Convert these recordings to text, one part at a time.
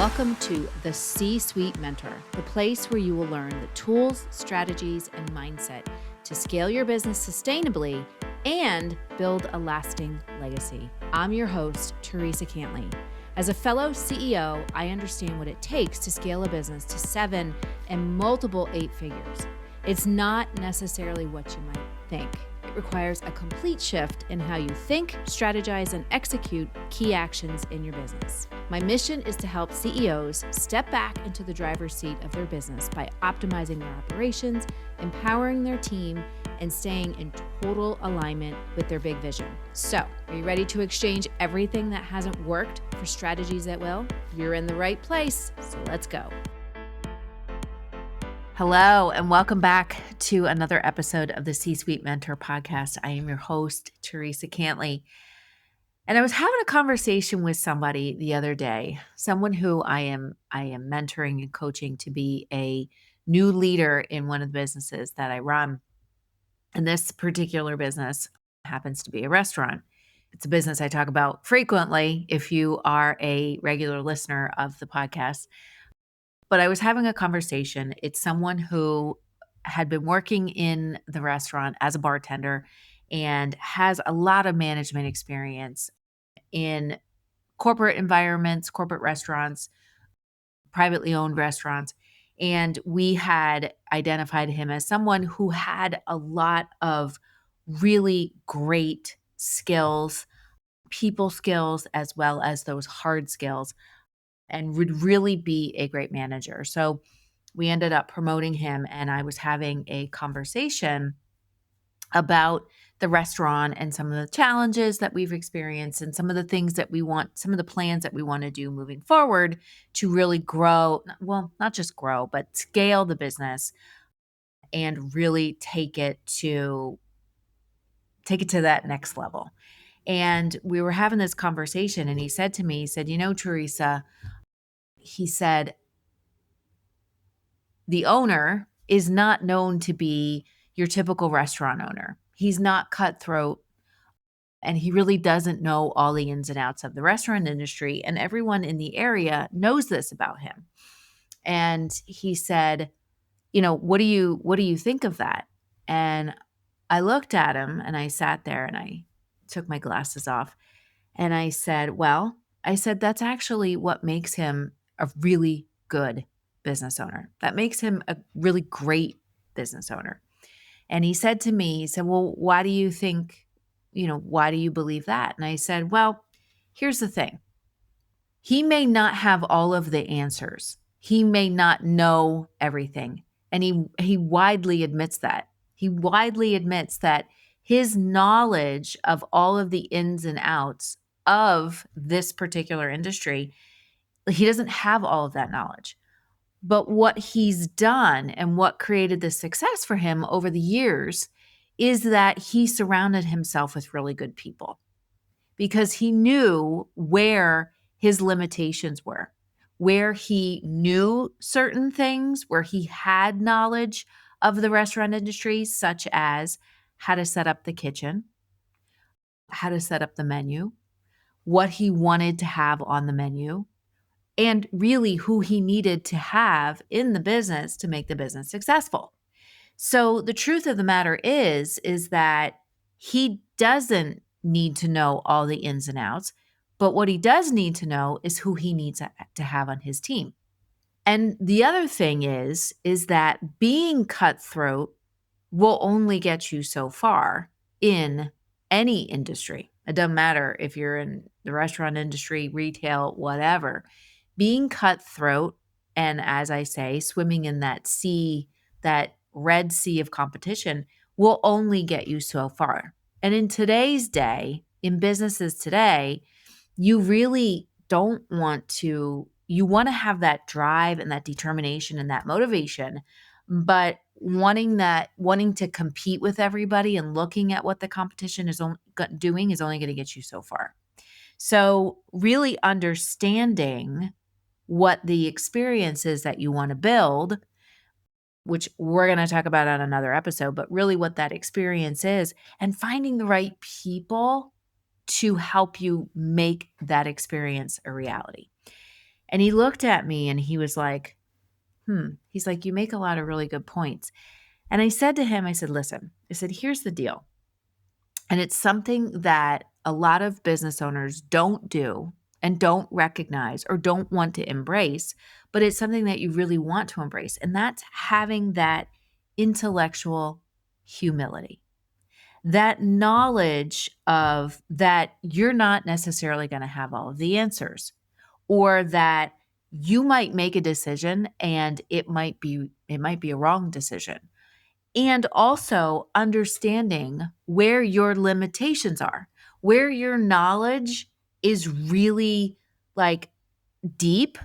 Welcome to the C-Suite Mentor, the place where you will learn the tools, strategies, and mindset to scale your business sustainably and build a lasting legacy. I'm your host, Theresa Cantley. As a fellow CEO, I understand what it takes to scale a business to 7 and multiple 8 figures. It's not necessarily what you might think. It requires a complete shift in how you think, strategize, and execute key actions in your business. My mission is to help CEOs step back into the driver's seat of their business by optimizing their operations, empowering their team, and staying in total alignment with their big vision. So, are you ready to exchange everything that hasn't worked for strategies that will? You're in the right place, so let's go. Hello, and welcome back to another episode of the C-Suite Mentor podcast. I am your host, Theresa Cantley. And I was having a conversation with somebody the other day, someone who I am mentoring and coaching to be a new leader in one of the businesses that I run. And this particular business happens to be a restaurant. It's a business I talk about frequently if you are a regular listener of the podcast. But I was having a conversation. It's someone who had been working in the restaurant as a bartender and has a lot of management experience in corporate environments, corporate restaurants, privately owned restaurants. And we had identified him as someone who had a lot of really great skills, people skills, as well as those hard skills, and would really be a great manager. So we ended up promoting him, and I was having a conversation about the restaurant and some of the challenges that we've experienced and some of the things that we want, some of the plans that we want to do moving forward to really grow, well, not just grow, but scale the business and really take it to that next level. And we were having this conversation, and he said to me, he said, Theresa, he said, the owner is not known to be your typical restaurant owner. He's not cutthroat, and he really doesn't know all the ins and outs of the restaurant industry. And everyone in the area knows this about him. And he said, what do you think of that? And I looked at him, and I sat there, and I took my glasses off, and I said, that's actually what makes him a really good business owner. That makes him a really great business owner. And he said to me, well, why do you think, why do you believe that? And I said, well, here's the thing. He may not have all of the answers. He may not know everything. And he widely admits that. He widely admits that his knowledge of all of the ins and outs of this particular industry, he doesn't have all of that knowledge. But what he's done and what created the success for him over the years is that he surrounded himself with really good people because he knew where his limitations were, where he knew certain things, where he had knowledge of the restaurant industry, such as how to set up the kitchen, how to set up the menu, what he wanted to have on the menu, and really who he needed to have in the business to make the business successful. So the truth of the matter is that he doesn't need to know all the ins and outs, but what he does need to know is who he needs to have on his team. And the other thing is that being cutthroat will only get you so far in any industry. It doesn't matter if you're in the restaurant industry, retail, whatever. Being cutthroat and, as I say, swimming in that sea, that red sea of competition will only get you so far. And in today's day, in businesses today, you really don't want to, you want to have that drive and that determination and that motivation, but wanting to compete with everybody and looking at what the competition is doing is only going to get you so far. So really understanding what the experience is that you want to build, which we're going to talk about on another episode, but really what that experience is, and finding the right people to help you make that experience a reality. And he looked at me and he was like, he's like, you make a lot of really good points. And I said to him, I said, listen, I said, here's the deal. And it's something that a lot of business owners don't do and don't recognize or don't want to embrace, but it's something that you really want to embrace. And that's having that intellectual humility, that knowledge of that you're not necessarily going to have all of the answers, or that you might make a decision and it might be a wrong decision, and also understanding where your limitations are, where your knowledge is really like deep,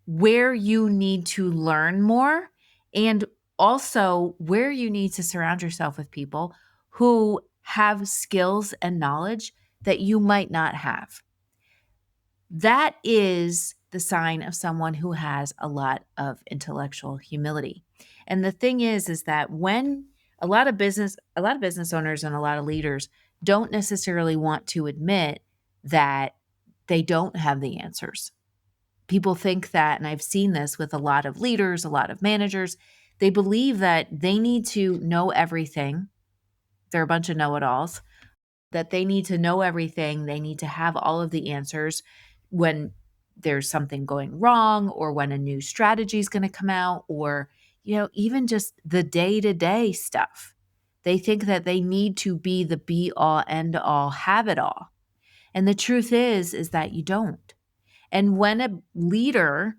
where you need to learn more, and also where you need to surround yourself with people who have skills and knowledge that you might not have. That is the sign of someone who has a lot of intellectual humility. And the thing is that when a lot of business owners and a lot of leaders don't necessarily want to admit that they don't have the answers. People think that, and I've seen this with a lot of leaders, a lot of managers, they believe that they need to know everything. They're a bunch of know-it-alls, that they need to know everything. They need to have all of the answers when there's something going wrong, or when a new strategy is going to come out, or, even just the day-to-day stuff. They think that they need to be the be all, end all, have it all. And the truth is that you don't. And when a leader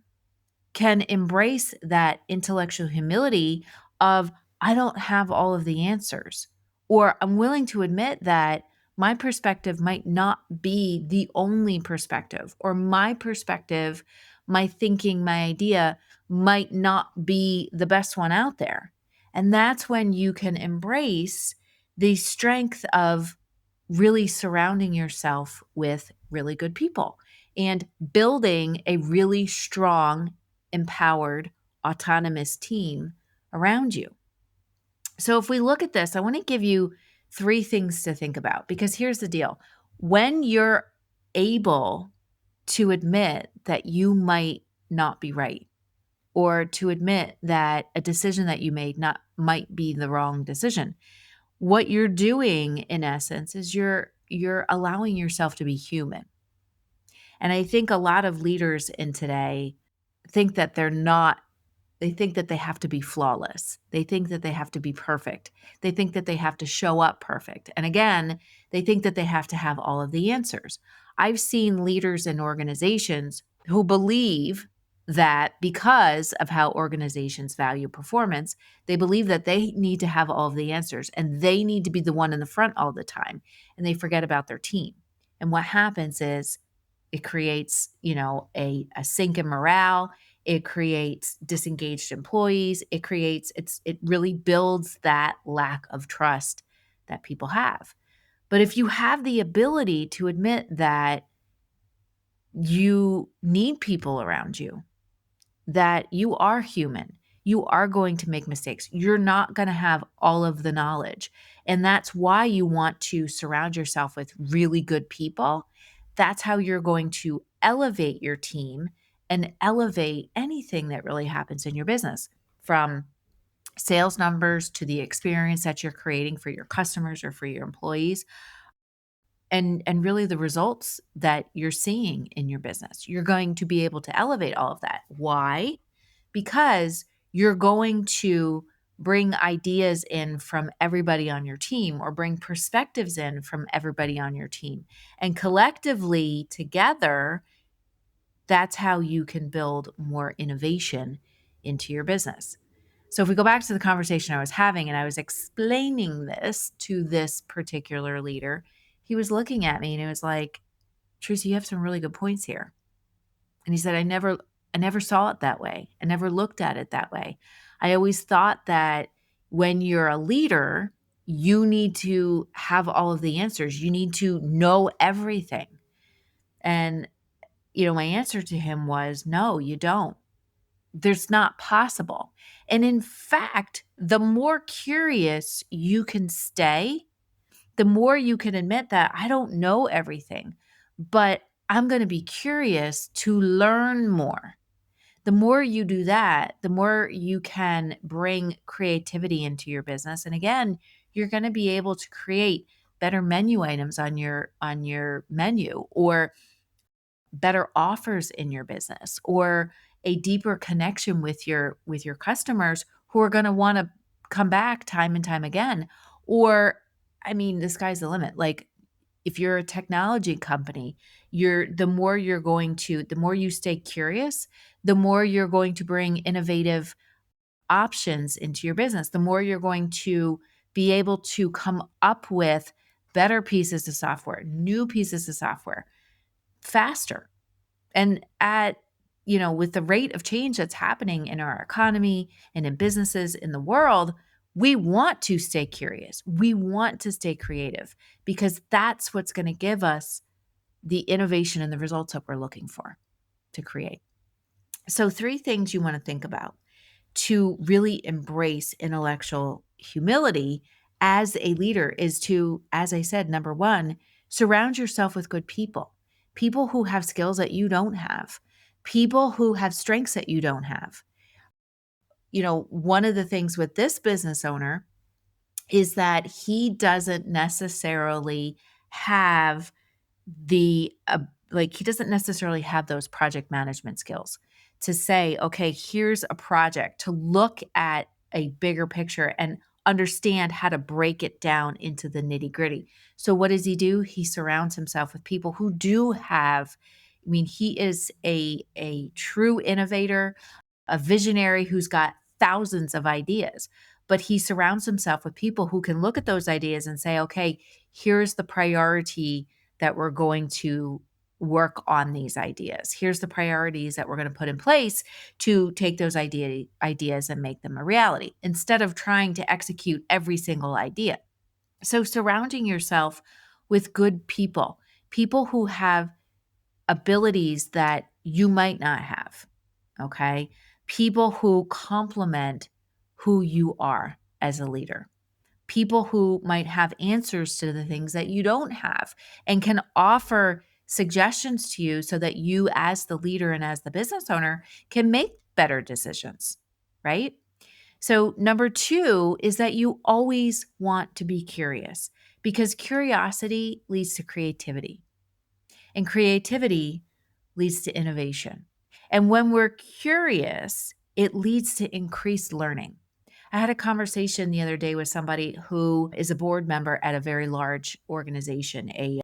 can embrace that intellectual humility of, I don't have all of the answers, or I'm willing to admit that my perspective might not be the only perspective, or my perspective, my thinking, my idea might not be the best one out there. And that's when you can embrace the strength of really surrounding yourself with really good people and building a really strong, empowered, autonomous team around you. So if we look at this, I want to give you 3 things to think about, because here's the deal. When you're able to admit that you might not be right, or to admit that a decision that you made not might be the wrong decision, what you're doing in essence is you're allowing yourself to be human. And I think a lot of leaders in today think that they're not they think that they have to be flawless. They think that they have to be perfect. They think that they have to show up perfect. And again, they think that they have to have all of the answers. I've seen leaders in organizations who believe that because of how organizations value performance, they believe that they need to have all of the answers and they need to be the one in the front all the time. And they forget about their team. And what happens is it creates, a sink in morale. It creates disengaged employees. It really builds that lack of trust that people have. But if you have the ability to admit that you need people around you, that you are human, you are going to make mistakes, you're not going to have all of the knowledge. And that's why you want to surround yourself with really good people. That's how you're going to elevate your team and elevate anything that really happens in your business, from sales numbers to the experience that you're creating for your customers or for your employees, and really the results that you're seeing in your business. You're going to be able to elevate all of that. Why? Because you're going to bring ideas in from everybody on your team, or bring perspectives in from everybody on your team. And collectively together, that's how you can build more innovation into your business. So if we go back to the conversation I was having, and I was explaining this to this particular leader, he was looking at me and he was like, Teresa, you have some really good points here. And he said, I never saw it that way. I never looked at it that way. I always thought that when you're a leader, you need to have all of the answers. You need to know everything. And, my answer to him was, no, you don't. There's not possible. And in fact, the more curious you can stay, the more you can admit that I don't know everything, but I'm going to be curious to learn more. The more you do that, the more you can bring creativity into your business. And again, you're going to be able to create better menu items on your menu, or better offers in your business, or a deeper connection with your customers who are going to want to come back time and time again. Or I mean, the sky's the limit. Like, if you're a technology company, the more you stay curious, the more you're going to bring innovative options into your business, the more you're going to be able to come up with better pieces of software, new pieces of software faster. And with the rate of change that's happening in our economy and in businesses in the world, we want to stay curious. We want to stay creative, because that's what's going to give us the innovation and the results that we're looking for to create. So, three things you want to think about to really embrace intellectual humility as a leader is to, as I said, number one, surround yourself with good people, people who have skills that you don't have, people who have strengths that you don't have. One of the things with this business owner is that he doesn't necessarily have the he doesn't necessarily have those project management skills to say, okay, here's a project, to look at a bigger picture and understand how to break it down into the nitty gritty. So what does he do? He surrounds himself with people who do have, he is a true innovator, a visionary who's got thousands of ideas, but he surrounds himself with people who can look at those ideas and say, okay, here's the priority that we're going to work on these ideas. Here's the priorities that we're going to put in place to take those ideas and make them a reality, instead of trying to execute every single idea. So surrounding yourself with good people, people who have abilities that you might not have, okay? People who complement who you are as a leader. People who might have answers to the things that you don't have and can offer suggestions to you so that you, as the leader and as the business owner, can make better decisions, right? So, number two is that you always want to be curious, because curiosity leads to creativity, and creativity leads to innovation. And when we're curious, it leads to increased learning. I had a conversation the other day with somebody who is a board member at a very large organization, a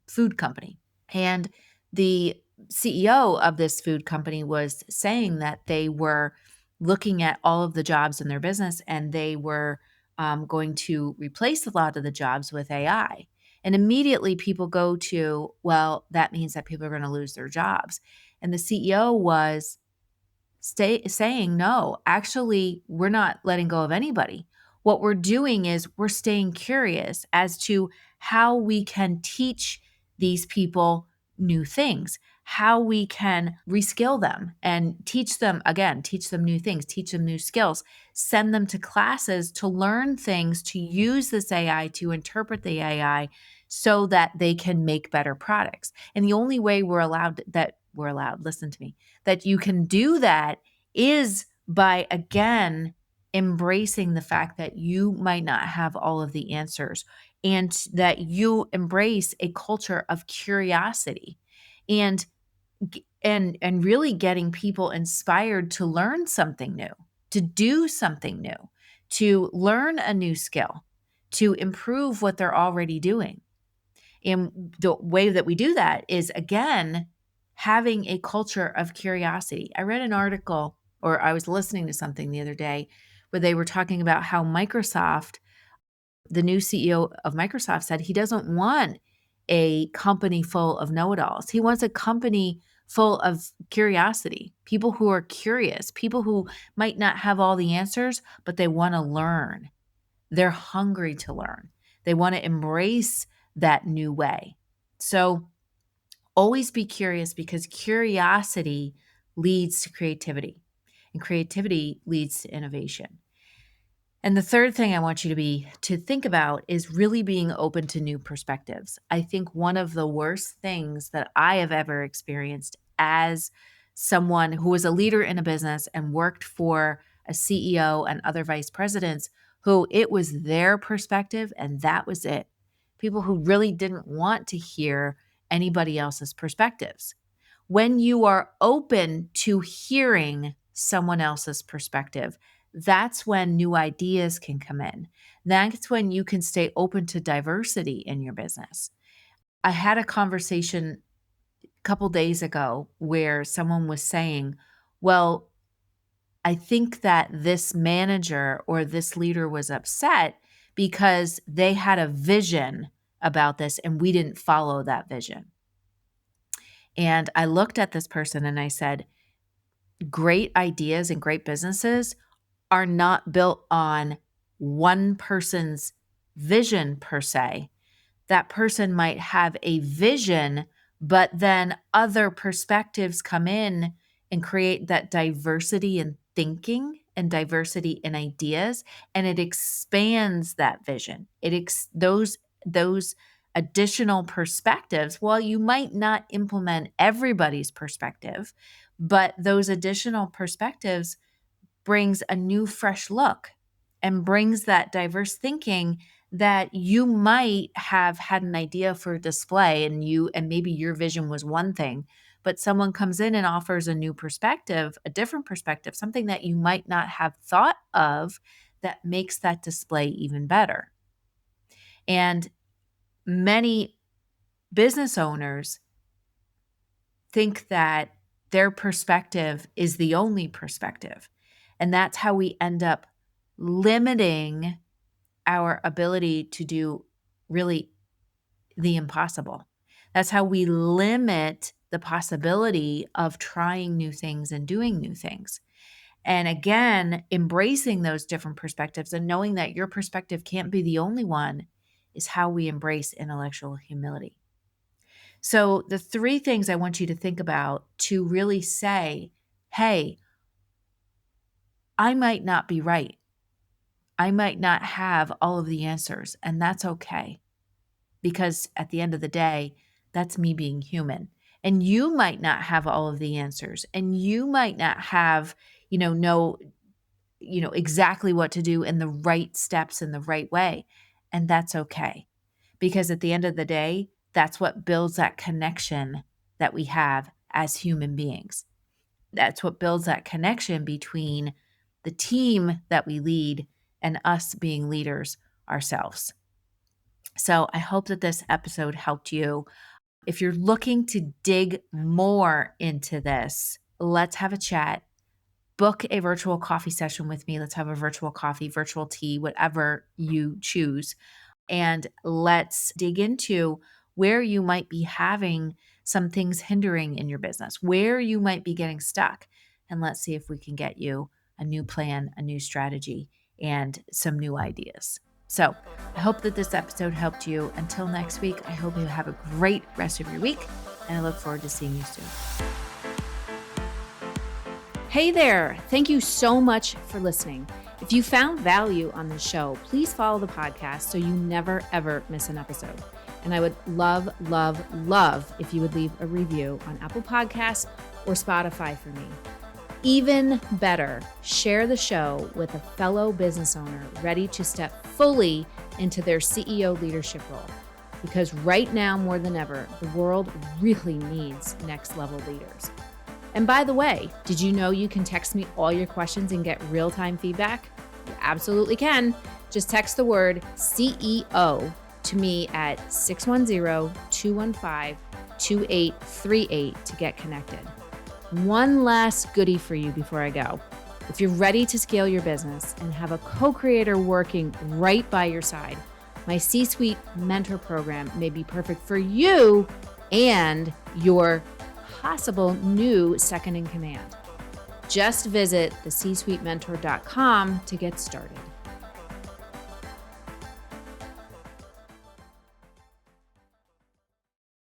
food company. And the CEO of this food company was saying that they were looking at all of the jobs in their business, and they were going to replace a lot of the jobs with AI. And immediately people go to, well, that means that people are going to lose their jobs. And the CEO was saying, no, actually, we're not letting go of anybody. What we're doing is we're staying curious as to how we can teach these people new things, how we can reskill them and teach them, again, teach them new things, teach them new skills, send them to classes to learn things, to use this AI, to interpret the AI so that they can make better products. And the only way listen to me, that you can do that is by, again, embracing the fact that you might not have all of the answers, and that you embrace a culture of curiosity, and and really getting people inspired to learn something new, to do something new, to learn a new skill, to improve what they're already doing. And the way that we do that is, again, having a culture of curiosity. I read an article, or I was listening to something the other day, where they were talking about how the new CEO of Microsoft said he doesn't want a company full of know-it-alls. He wants a company full of curiosity, people who are curious, people who might not have all the answers, but they want to learn. They're hungry to learn. They want to embrace that new way. So always be curious, because curiosity leads to creativity, and creativity leads to innovation. And the third thing I want you to think about is really being open to new perspectives. I think one of the worst things that I have ever experienced as someone who was a leader in a business and worked for a CEO and other vice presidents who it was their perspective and that was it. People who really didn't want to hear anybody else's perspectives. When you are open to hearing someone else's perspective, that's when new ideas can come in. That's when you can stay open to diversity in your business. I had a conversation a couple days ago where someone was saying, well, I think that this manager or this leader was upset because they had a vision about this and we didn't follow that vision. And I looked at this person and I said, great ideas and great businesses are not built on one person's vision per se. That person might have a vision, but then other perspectives come in and create that diversity in thinking and diversity in ideas, and it expands that vision. Those additional perspectives, while you might not implement everybody's perspective, but those additional perspectives brings a new, fresh look and brings that diverse thinking that you might have had an idea for display and maybe your vision was one thing, but someone comes in and offers a new perspective, a different perspective, something that you might not have thought of that makes that display even better. And many business owners think that their perspective is the only perspective. And that's how we end up limiting our ability to do really the impossible. That's how we limit the possibility of trying new things and doing new things. And again, embracing those different perspectives and knowing that your perspective can't be the only one is how we embrace intellectual humility. So the three things I want you to think about to really say, hey, I might not be right. I might not have all of the answers, and that's okay. Because at the end of the day, that's me being human. And you might not have all of the answers, and you might not have, know exactly what to do in the right steps in the right way. And that's okay. Because at the end of the day, that's what builds that connection that we have as human beings. That's what builds that connection between the team that we lead and us being leaders ourselves. So I hope that this episode helped you. If you're looking to dig more into this, let's have a chat. Book a virtual coffee session with me. Let's have a virtual coffee, virtual tea, whatever you choose. And let's dig into where you might be having some things hindering in your business, where you might be getting stuck. And let's see if we can get you a new plan, a new strategy, and some new ideas. So I hope that this episode helped you. Until next week, I hope you have a great rest of your week, and I look forward to seeing you soon. Hey there. Thank you so much for listening. If you found value on the show, please follow the podcast so you never, ever miss an episode. And I would love, love, love if you would leave a review on Apple Podcasts or Spotify for me. Even better, share the show with a fellow business owner ready to step fully into their CEO leadership role. Because right now, more than ever, the world really needs next level leaders. And by the way, did you know you can text me all your questions and get real-time feedback? You absolutely can. Just text the word CEO to me at 610-215-2838 to get connected. One last goodie for you before I go. If you're ready to scale your business and have a co-creator working right by your side, my C-Suite Mentor Program may be perfect for you and your possible new second in command. Just visit thecsuitementor.com to get started.